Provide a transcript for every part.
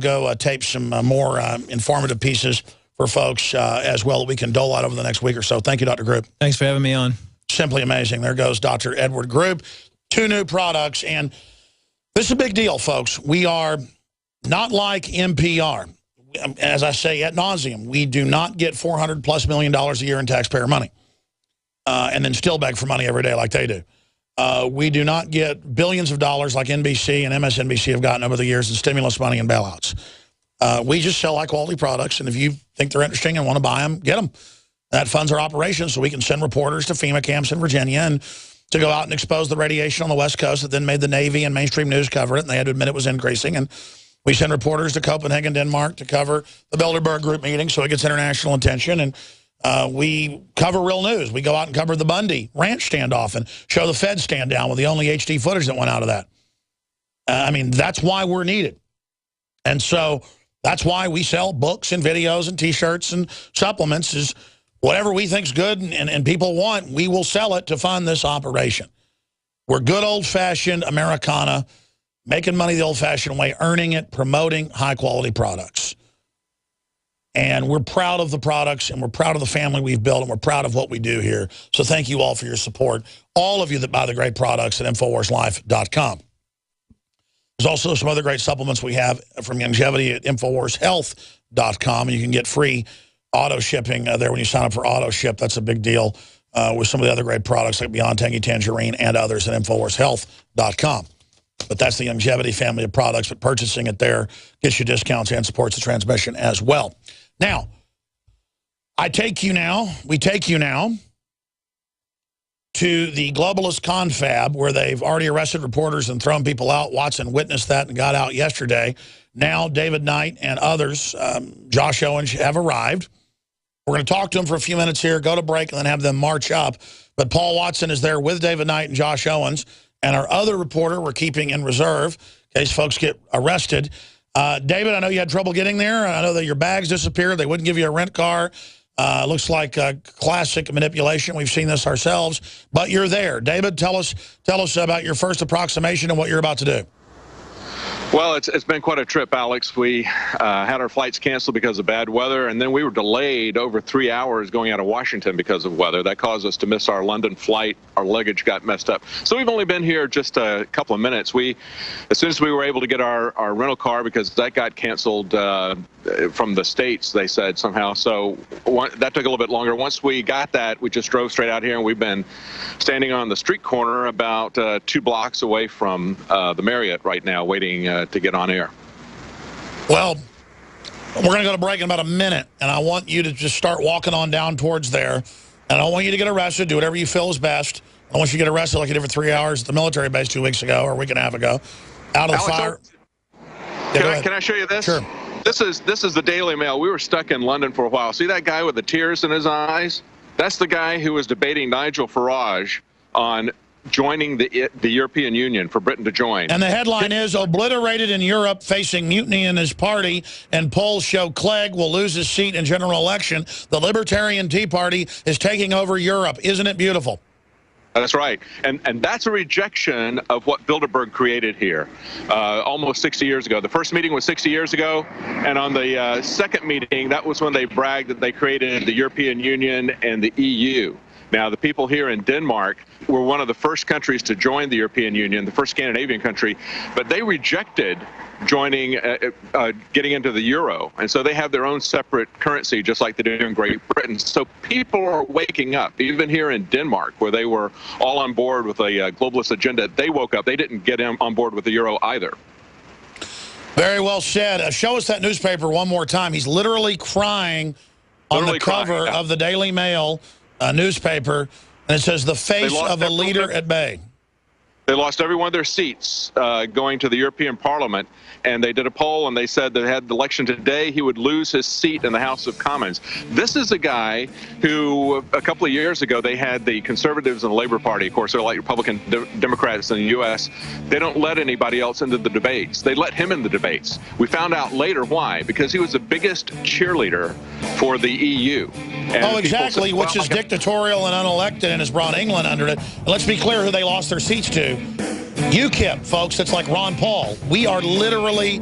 Go tape some more informative pieces for folks as well that we can dole out over the next week or so. Thank you, Dr. Group. Thanks for having me on. Simply amazing. There goes Dr. Edward Group. 2 new products, and this is a big deal, folks. We are not like NPR. As I say ad nauseum, we do not get $400+ million a year in taxpayer money and then still beg for money every day like they do. We do not get billions of dollars like NBC and MSNBC have gotten over the years in stimulus money and bailouts. We just sell high-quality products, and if you think they're interesting and want to buy them, get them. That funds our operations so we can send reporters to FEMA camps in Virginia and to go out and expose the radiation on the West Coast that then made the Navy and mainstream news cover it, and they had to admit it was increasing. And we send reporters to Copenhagen, Denmark to cover the Bilderberg Group meeting so it gets international attention. And we cover real news. We go out and cover the Bundy Ranch standoff and show the Fed stand down with the only HD footage that went out of that. I mean, that's why we're needed. And so that's why we sell books and videos and T-shirts and supplements is whatever we think's good and people want, we will sell it to fund this operation. We're good old-fashioned Americana, making money the old-fashioned way, earning it, promoting high-quality products. And we're proud of the products, and we're proud of the family we've built, and we're proud of what we do here. So thank you all for your support, all of you that buy the great products at InfoWarsLife.com. There's also some other great supplements we have from Longevity at InfoWarsHealth.com, and you can get free auto shipping there when you sign up for auto ship. That's a big deal with some of the other great products like Beyond Tangy Tangerine and others at InfoWarsHealth.com. But that's the Longevity family of products, but purchasing it there gets you discounts and supports the transmission as well. Now, we take you now to the globalist confab where they've already arrested reporters and thrown people out. Watson witnessed that and got out yesterday. Now David Knight and others, Josh Owens, have arrived. We're going to talk to them for a few minutes here, go to break, and then have them march up. But Paul Watson is there with David Knight and Josh Owens. And our other reporter we're keeping in reserve in case folks get arrested. David, I know you had trouble getting there. I know that your bags disappeared. They wouldn't give you a rent car. Looks like classic manipulation. We've seen this ourselves. But you're there. David, tell us about your first approximation and what you're about to do. Well, it's been quite a trip, Alex. We had our flights canceled because of bad weather, and then we were delayed over 3 hours going out of Washington because of weather. That caused us to miss our London flight. Our luggage got messed up. So we've only been here just a couple of minutes. As soon as we were able to get our rental car, because that got canceled from the States, they said somehow. So that took a little bit longer. Once we got that, we just drove straight out here, and we've been standing on the street corner about 2 blocks away from the Marriott right now, waiting to get on air. Well, we're going to go to break in about a minute, and I want you to just start walking on down towards there. And I don't want you to get arrested. Do whatever you feel is best. I don't want you to get arrested like you did for 3 hours at the military base 2 weeks ago or a week and a half ago. Out of the fire. Can I show you this? Sure. This is the Daily Mail. We were stuck in London for a while. See that guy with the tears in his eyes? That's the guy who was debating Nigel Farage on joining the European Union, for Britain to join. And the headline is, obliterated in Europe, facing mutiny in his party, and polls show Clegg will lose his seat in general election. The Libertarian Tea Party is taking over Europe. Isn't it beautiful? That's right. And that's a rejection of what Bilderberg created here almost 60 years ago. The first meeting was 60 years ago, and on the second meeting, that was when they bragged that they created the European Union and the EU. Now, the people here in Denmark were one of the first countries to join the European Union, the first Scandinavian country, but they rejected joining, getting into the euro. And so they have their own separate currency, just like they do in Great Britain. So people are waking up, even here in Denmark, where they were all on board with a globalist agenda. They woke up. They didn't get on board with the euro either. Very well said. Show us that newspaper one more time. He's literally crying on the cover of the Daily Mail newspaper, and it says, the face of a leader at bay. They lost every one of their seats going to the European Parliament, and they did a poll, and they said they had the election today, he would lose his seat in the House of Commons. This is a guy who, a couple of years ago, they had the Conservatives and the Labour Party. Of course, they're like Republican Democrats in the U.S. They don't let anybody else into the debates. They let him in the debates. We found out later why, because he was the biggest cheerleader for the EU. And oh, exactly, said, well, which is dictatorial and unelected and has brought England under it. And let's be clear who they lost their seats to. UKIP, folks, that's like Ron Paul. We are literally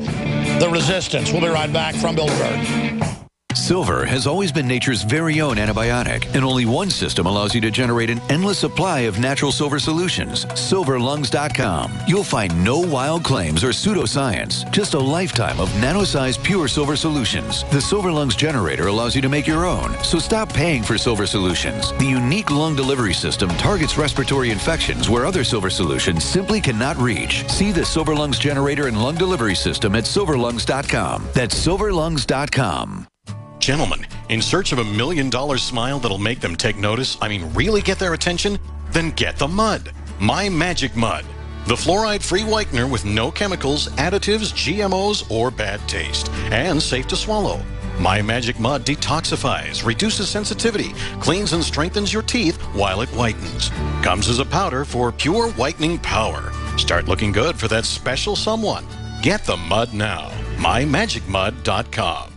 the resistance. We'll be right back from Bilderberg. Silver has always been nature's very own antibiotic, and only one system allows you to generate an endless supply of natural silver solutions. Silverlungs.com. You'll find no wild claims or pseudoscience, just a lifetime of nano-sized pure silver solutions. The Silver Lungs generator allows you to make your own, so stop paying for silver solutions. The unique lung delivery system targets respiratory infections where other silver solutions simply cannot reach. See the Silver Lungs generator and lung delivery system at silverlungs.com. That's silverlungs.com. Gentlemen, in search of $1 million smile that'll make them take notice, really get their attention? Then get the mud. My Magic Mud. The fluoride-free whitener with no chemicals, additives, GMOs, or bad taste. And safe to swallow. My Magic Mud detoxifies, reduces sensitivity, cleans and strengthens your teeth while it whitens. Comes as a powder for pure whitening power. Start looking good for that special someone. Get the mud now. MyMagicMud.com.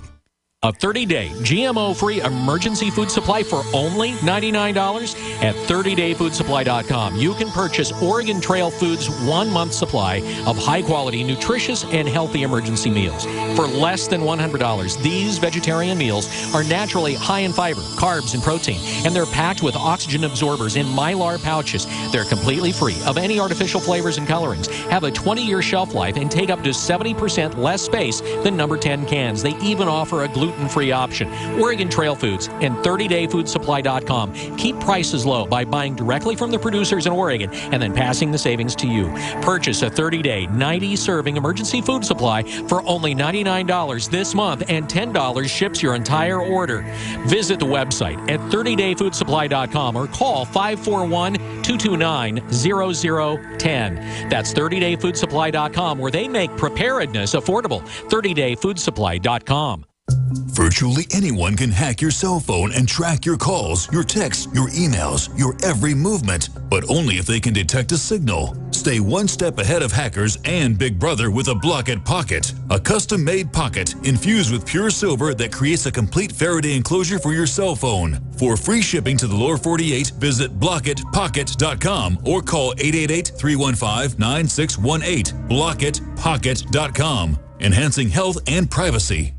A 30-day GMO-free emergency food supply for only $99 at 30dayfoodsupply.com. You can purchase Oregon Trail Foods' 1-month supply of high-quality, nutritious, and healthy emergency meals. For less than $100, these vegetarian meals are naturally high in fiber, carbs, and protein, and they're packed with oxygen absorbers in Mylar pouches. They're completely free of any artificial flavors and colorings, have a 20-year shelf life, and take up to 70% less space than number 10 cans. They even offer a gluten-free option. Oregon Trail Foods and 30dayfoodsupply.com keep prices low by buying directly from the producers in Oregon and then passing the savings to you. Purchase a 30-day, 90-serving emergency food supply for only $99 this month, and $10 ships your entire order. Visit the website at 30dayfoodsupply.com or call 541-229-0010. That's 30dayfoodsupply.com, where they make preparedness affordable. 30dayfoodsupply.com. Virtually anyone can hack your cell phone and track your calls, your texts, your emails, your every movement, but only if they can detect a signal. Stay one step ahead of hackers and Big Brother with a Block-It Pocket, a custom-made pocket infused with pure silver that creates a complete Faraday enclosure for your cell phone. For free shipping to the lower 48, visit blockitpocket.com or call 888-315-9618. blockitpocket.com, enhancing health and privacy.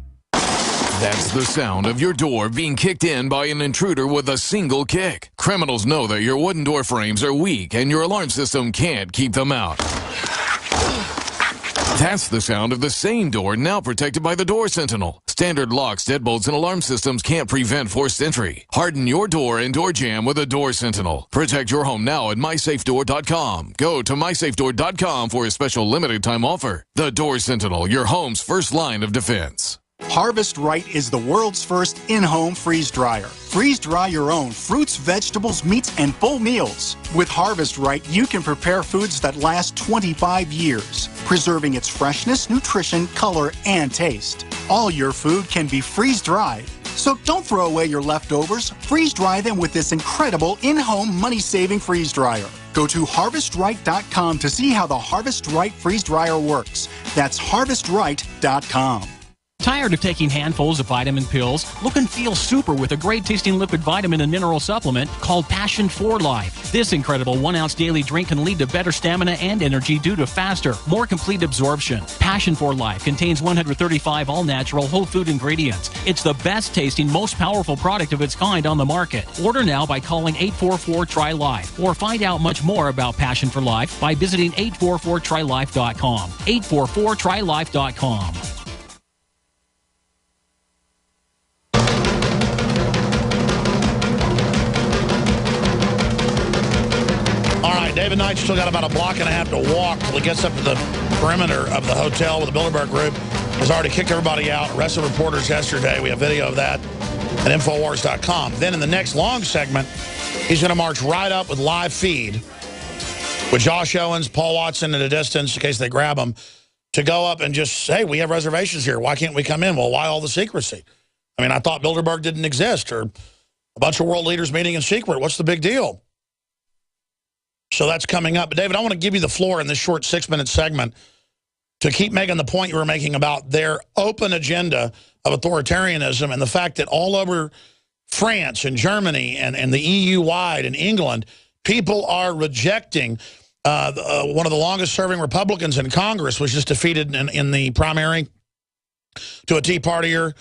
That's the sound of your door being kicked in by an intruder with a single kick. Criminals know that your wooden door frames are weak and your alarm system can't keep them out. That's the sound of the same door now protected by the Door Sentinel. Standard locks, deadbolts, and alarm systems can't prevent forced entry. Harden your door and door jamb with a Door Sentinel. Protect your home now at mysafedoor.com. Go to mysafedoor.com for a special limited time offer. The Door Sentinel, your home's first line of defense. Harvest Right is the world's first in-home freeze dryer. Freeze dry your own fruits, vegetables, meats, and full meals. With Harvest Right, you can prepare foods that last 25 years, preserving its freshness, nutrition, color, and taste. All your food can be freeze-dried. So don't throw away your leftovers. Freeze-dry them with this incredible in-home money-saving freeze dryer. Go to HarvestRight.com to see how the Harvest Right freeze dryer works. That's HarvestRight.com. Tired of taking handfuls of vitamin pills? Look and feel super with a great-tasting liquid vitamin and mineral supplement called Passion for Life. This incredible 1-ounce daily drink can lead to better stamina and energy due to faster, more complete absorption. Passion for Life contains 135 all-natural whole food ingredients. It's the best-tasting, most powerful product of its kind on the market. Order now by calling 844-TRY-LIFE or find out much more about Passion for Life by visiting 844-TRYLIFE.com. 844-TRYLIFE.com. David Knight's still got about a block and a half to walk till he gets up to the perimeter of the hotel with the Bilderberg Group. Has already kicked everybody out, arrested reporters yesterday. We have video of that at Infowars.com. Then in the next long segment, he's going to march right up with live feed with Josh Owens, Paul Watson at a distance in case they grab him, to go up and just say, we have reservations here. Why can't we come in? Well, why all the secrecy? I mean, I thought Bilderberg didn't exist, or a bunch of world leaders meeting in secret. What's the big deal? So that's coming up. But, David, I want to give you the floor in this short 6-minute segment to keep making the point you were making about their open agenda of authoritarianism and the fact that all over France and Germany and the EU-wide and England, people are rejecting one of the longest-serving Republicans in Congress was just defeated in the primary to a Tea Partier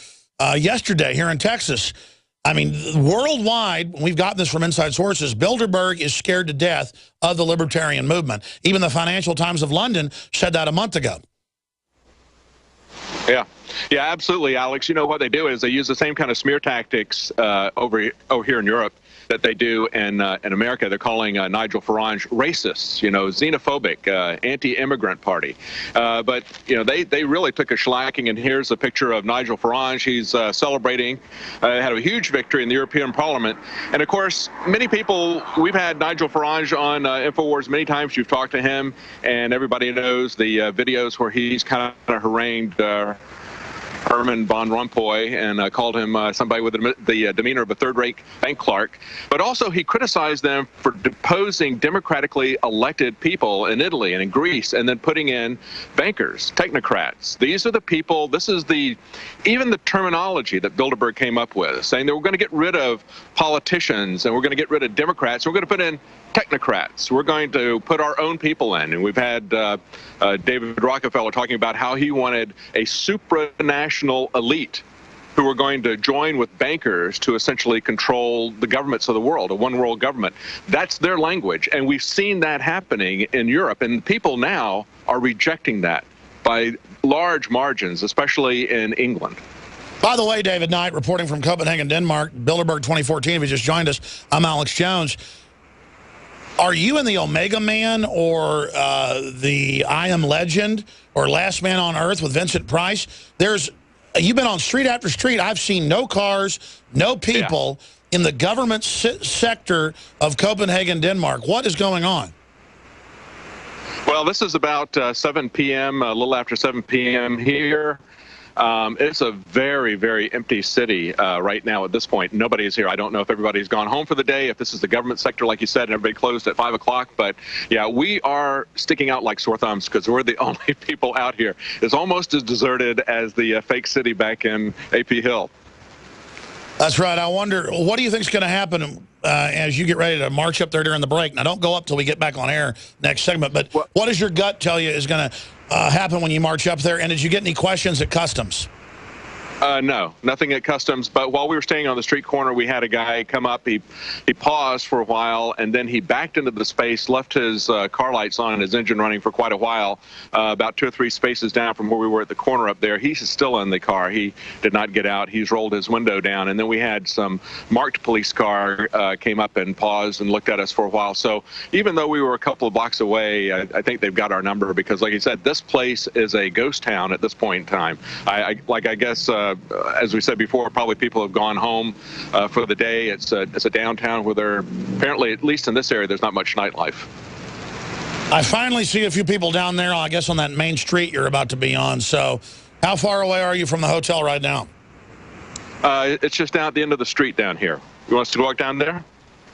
yesterday here in Texas. I mean, worldwide, we've gotten this from inside sources, Bilderberg is scared to death of the libertarian movement. Even the Financial Times of London said that a month ago. Yeah. Yeah, absolutely, Alex. You know, what they do is they use the same kind of smear tactics over here in Europe that they do in America. They're calling Nigel Farage racist, you know, xenophobic, anti-immigrant party. But, you know, they really took a shellacking, and here's a picture of Nigel Farage. He's celebrating, had a huge victory in the European Parliament. And, of course, many people, we've had Nigel Farage on InfoWars many times. You've talked to him, and everybody knows the videos where he's kind of harangued Herman Van Rompuy and called him somebody with the demeanor of a third-rate bank clerk. But also he criticized them for deposing democratically elected people in Italy and in Greece and then putting in bankers, technocrats. These are the people, this is even the terminology that Bilderberg came up with, saying that we're going to get rid of politicians and we're going to get rid of Democrats. We're going to put in technocrats. We're going to put our own people in. And we've had David Rockefeller talking about how he wanted a supranational elite who were going to join with bankers to essentially control the governments of the world, a one-world government. That's their language. And we've seen that happening in Europe. And people now are rejecting that by large margins, especially in England. By the way, David Knight, reporting from Copenhagen, Denmark, Bilderberg 2014, if you just joined us, I'm Alex Jones. Are you in the Omega Man or the I Am Legend or Last Man on Earth with Vincent Price? You've been on street after street. I've seen no cars, no people in the government sector of Copenhagen, Denmark. What is going on? Well, this is about 7 p.m., a little after 7 p.m. here. It's a very, very empty city right now at this point. Nobody is here. I don't know if everybody's gone home for the day, if this is the government sector, like you said, and everybody closed at 5 o'clock. But, yeah, we are sticking out like sore thumbs because we're the only people out here. It's almost as deserted as the fake city back in AP Hill. That's right. I wonder, what do you think is going to happen as you get ready to march up there during the break? Now, don't go up till we get back on air next segment, but what does your gut tell you is going to happen when you march up there? And did you get any questions at Customs? No, nothing at Customs. But while we were staying on the street corner, we had a guy come up. He paused for a while, and then he backed into the space, left his car lights on and his engine running for quite a while, about 2 or 3 spaces down from where we were at the corner up there. He's still in the car. He did not get out. He's rolled his window down. And then we had some marked police car came up and paused and looked at us for a while. So even though we were a couple of blocks away, I think they've got our number because, like you said, this place is a ghost town at this point in time. I guess as we said before, probably people have gone home for the day. It's a downtown where there apparently, at least in this area, there's not much nightlife. I finally see a few people down there, I guess, on that main street you're about to be on. So how far away are you from the hotel right now? It's just down at the end of the street down here. You want us to walk down there?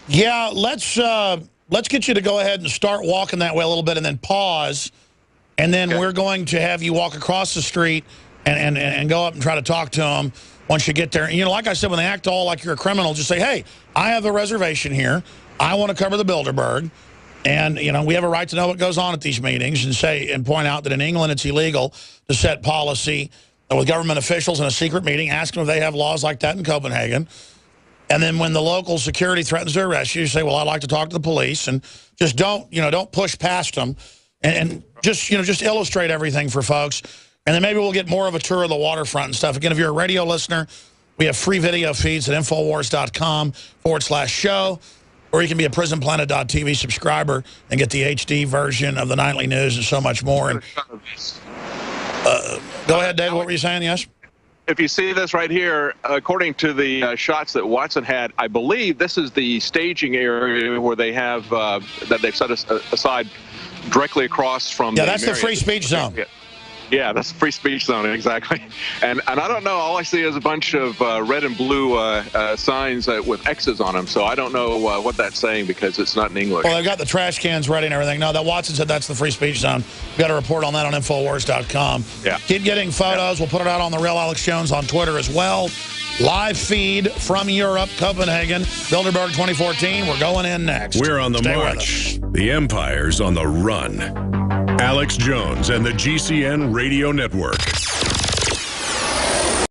Yeah, let's get you to go ahead and start walking that way a little bit and then pause. And then we're going to have you walk across the street and go up and try to talk to them once you get there. And, you know, like I said, when they act all like you're a criminal, just say, hey, I have a reservation here. I want to cover the Bilderberg. And, you know, we have a right to know what goes on at these meetings and point out that in England it's illegal to set policy with government officials in a secret meeting, ask them if they have laws like that in Copenhagen. And then when the local security threatens to arrest you, say, well, I'd like to talk to the police. And just don't push past them and just illustrate everything for folks. And then maybe we'll get more of a tour of the waterfront and stuff. Again, if you're a radio listener, we have free video feeds at Infowars.com/show, or you can be a PrisonPlanet.tv subscriber and get the HD version of the nightly news and so much more. And, go ahead, David. What were you saying? Yes? If you see this right here, according to the shots that Watson had, I believe this is the staging area where they have that they've set aside directly across from. Yeah, that's the free speech zone. Yeah, that's the free speech zone, exactly. And I don't know. All I see is a bunch of red and blue signs with X's on them. So I don't know what that's saying because it's not in English. Well, they've got the trash cans ready and everything. No, that Watson said that's the free speech zone. We've got a report on that on Infowars.com. Yeah. Keep getting photos. We'll put it out on The Real Alex Jones on Twitter as well. Live feed from Europe, Copenhagen, Bilderberg 2014. We're going in next. We're on the march. The empire's on the run. Alex Jones and the GCN Radio Network.